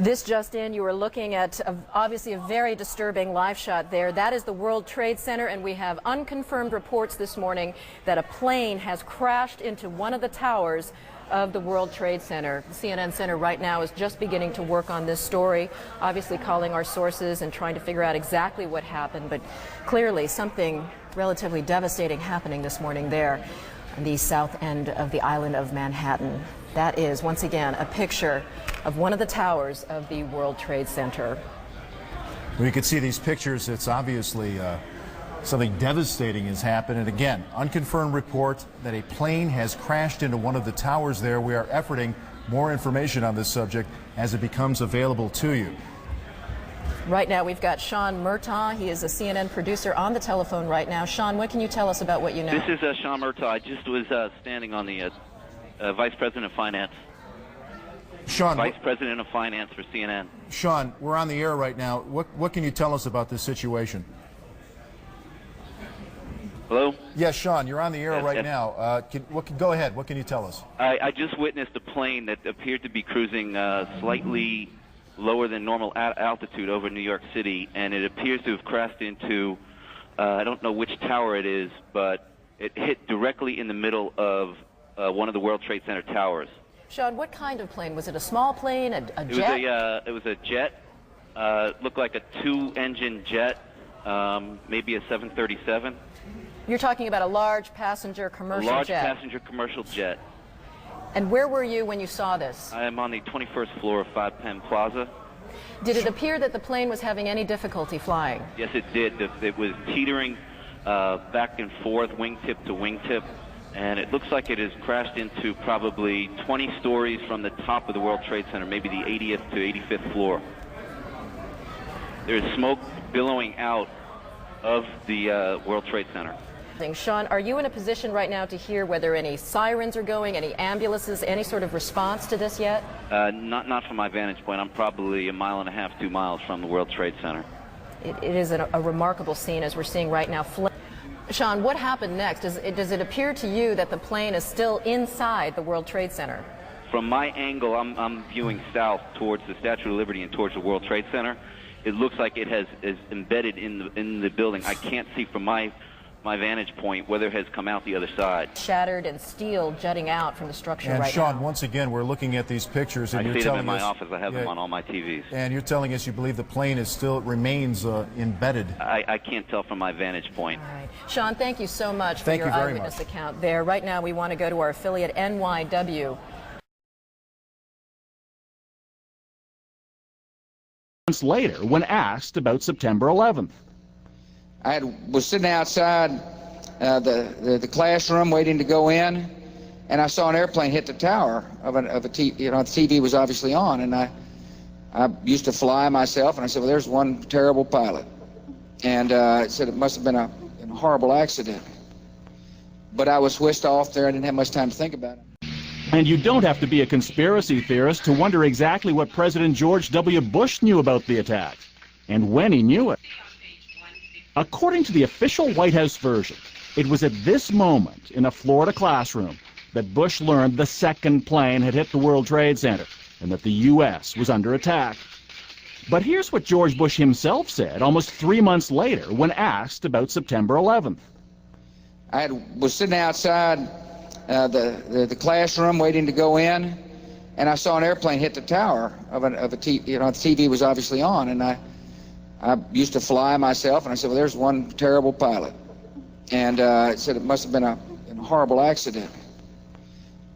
This just in, you are looking at obviously a very disturbing live shot there. That is the World Trade Center, and we have unconfirmed reports this morning that a plane has crashed into one of the towers of the World Trade Center. The CNN Center right now is just beginning to work on this story, obviously calling our sources and trying to figure out exactly what happened, but clearly something relatively devastating happening this morning there on the south end of the island of Manhattan. That is, once again, a picture of one of the towers of the World Trade Center. Well, you can see these pictures. It's obviously something devastating has happened. And again, unconfirmed report that a plane has crashed into one of the towers there. We are efforting more information on this subject as it becomes available to you. Right now, we've got Sean Murtaugh. He is a CNN producer on the telephone right now. Sean, what can you tell us about what you know? This is Sean Murtaugh. I just was standing on the Vice President of Finance. Sean, Vice President of Finance for CNN. Sean, we're on the air right now. What can you tell us about this situation? Hello? Yes, Sean, you're on the air right now. Go ahead. What can you tell us? I just witnessed a plane that appeared to be cruising slightly lower than normal altitude over New York City, and it appears to have crashed into, I don't know which tower it is, but it hit directly in the middle of one of the World Trade Center towers. Sean, what kind of plane? Was it a small plane, a jet? It was a jet. Looked like a two-engine jet, maybe a 737. You're talking about a large passenger commercial jet? A large passenger commercial jet. And where were you when you saw this? I am on the 21st floor of 5 Penn Plaza. Did it appear that the plane was having any difficulty flying? Yes, it did. It was teetering back and forth, wingtip to wingtip. And it looks like it has crashed into probably 20 stories from the top of the World Trade Center, maybe the 80th to 85th floor. There's smoke billowing out of the World Trade Center. Sean, are you in a position right now to hear whether any sirens are going, any ambulances, any sort of response to this yet? Not from my vantage point. I'm probably a mile and a half, 2 miles from the World Trade Center. It is a remarkable scene as we're seeing right now. Sean, what happened next? Does it appear to you that the plane is still inside the World Trade Center? From my angle, I'm viewing south towards the Statue of Liberty and towards the World Trade Center. It looks like it is embedded in the building. I can't see from my vantage point whether it has come out the other side. Shattered and steel jutting out from the structure right now. And Sean, once again, we're looking at these pictures, and I you're see them telling in my us, office. I have them on all my TVs. And you're telling us you believe the plane remains embedded. I can't tell from my vantage point. All right. Sean, thank you so much for your eyewitness account there. Right now, we want to go to our affiliate NYW. Months later, when asked about September 11th. I was sitting outside the classroom waiting to go in, and I saw an airplane hit the tower of a TV. You know, the TV was obviously on, and I used to fly myself, and I said, well, there's one terrible pilot. And it said it must have been a horrible accident. But I was whisked off there. I didn't have much time to think about it. And you don't have to be a conspiracy theorist to wonder exactly what President George W. Bush knew about the attack, and when he knew it. According to the official White House version, it was at this moment in a Florida classroom that Bush learned the second plane had hit the World Trade Center and that the U.S. was under attack. But here's what George Bush himself said almost 3 months later when asked about September 11th. I was sitting outside the classroom waiting to go in, and I saw an airplane hit the tower of a TV. You know, the TV was obviously on, and I used to fly myself, and I said, well, there's one terrible pilot. And it said it must have been a horrible accident.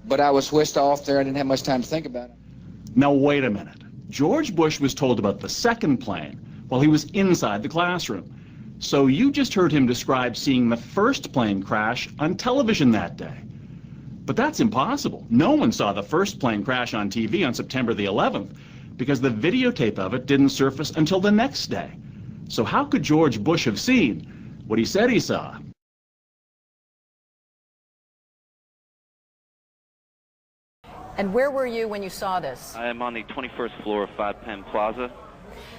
But I was whisked off there. I didn't have much time to think about it. Now, wait a minute. George Bush was told about the second plane while he was inside the classroom. So you just heard him describe seeing the first plane crash on television that day. But that's impossible. No one saw the first plane crash on TV on September the 11th because the videotape of it didn't surface until the next day. So how could George Bush have seen what he said he saw? And where were you when you saw this? I am on the 21st floor of 5 Penn Plaza.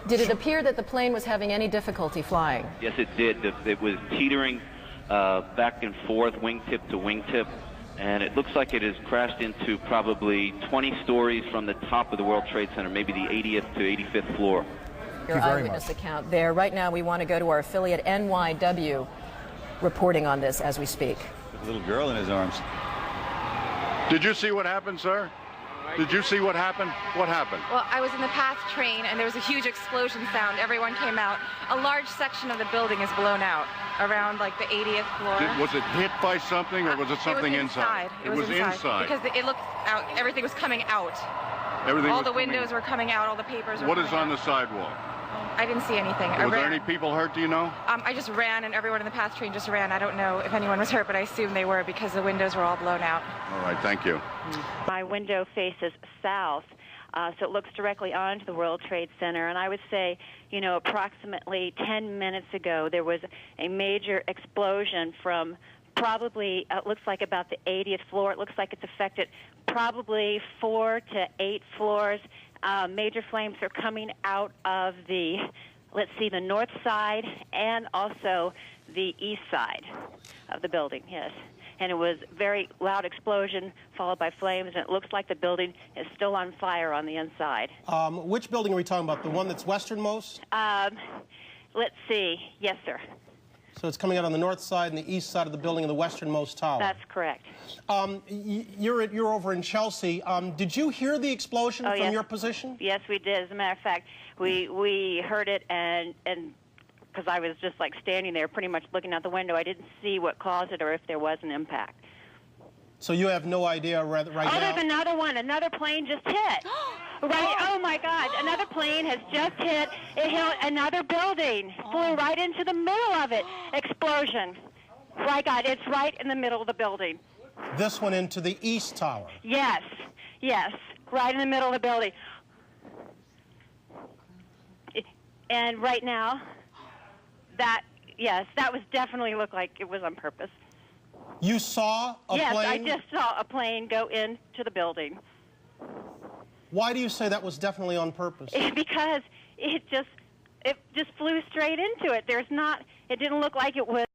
Did it appear that the plane was having any difficulty flying? Yes, it did. It was teetering back and forth, wingtip to wingtip. and it looks like it has crashed into probably 20 stories from the top of the World Trade Center, maybe the 80th to 85th floor. Your eyewitness account there. Right now, we want to go to our affiliate NYW reporting on this as we speak. With a little girl in his arms. Did you see what happened, sir? Did you see what happened? What happened? Well, I was in the PATH train, and there was a huge explosion sound. Everyone came out. A large section of the building is blown out, around like the 80th floor. Was it hit by something, or was it something inside? It was inside. Because it looked out, everything was coming out. All the windows were coming out, all the papers were What is on out. the sidewalk? I didn't see anything. Was there any people hurt, do you know? I just ran, and everyone in the PATH train just ran. I don't know if anyone was hurt, but I assume they were because the windows were all blown out. All right, thank you. My window faces south, so it looks directly onto the World Trade Center. And I would say, you know, approximately 10 minutes ago, there was a major explosion from probably, it looks like about the 80th floor. It looks like it's affected probably 4 to 8 floors. Major flames are coming out of the, let's see, the north side and also the east side of the building, yes. And it was a very loud explosion followed by flames, and it looks like the building is still on fire on the inside. Which building are we talking about? The one that's westernmost? Let's see. Yes, sir. So it's coming out on the north side and the east side of the building in the westernmost tower. That's correct. You're over in Chelsea. Did you hear the explosion from yes. your position? Yes, we did. As a matter of fact, we heard it, and because I was just like standing there pretty much looking out the window, I didn't see what caused it or if there was an impact. So you have no idea right now? Oh, there's another one. Another plane just hit. Right, oh my God, another plane has just hit. It hit another building, flew right into the middle of it. Explosion. My God, it's right in the middle of the building. This one into the east tower? Yes, yes, right in the middle of the building. And right now, yes, that was definitely looked like it was on purpose. You saw a plane? Yes, I just saw a plane go into the building. Why do you say that was definitely on purpose? Because it just flew straight into it. It didn't look like it was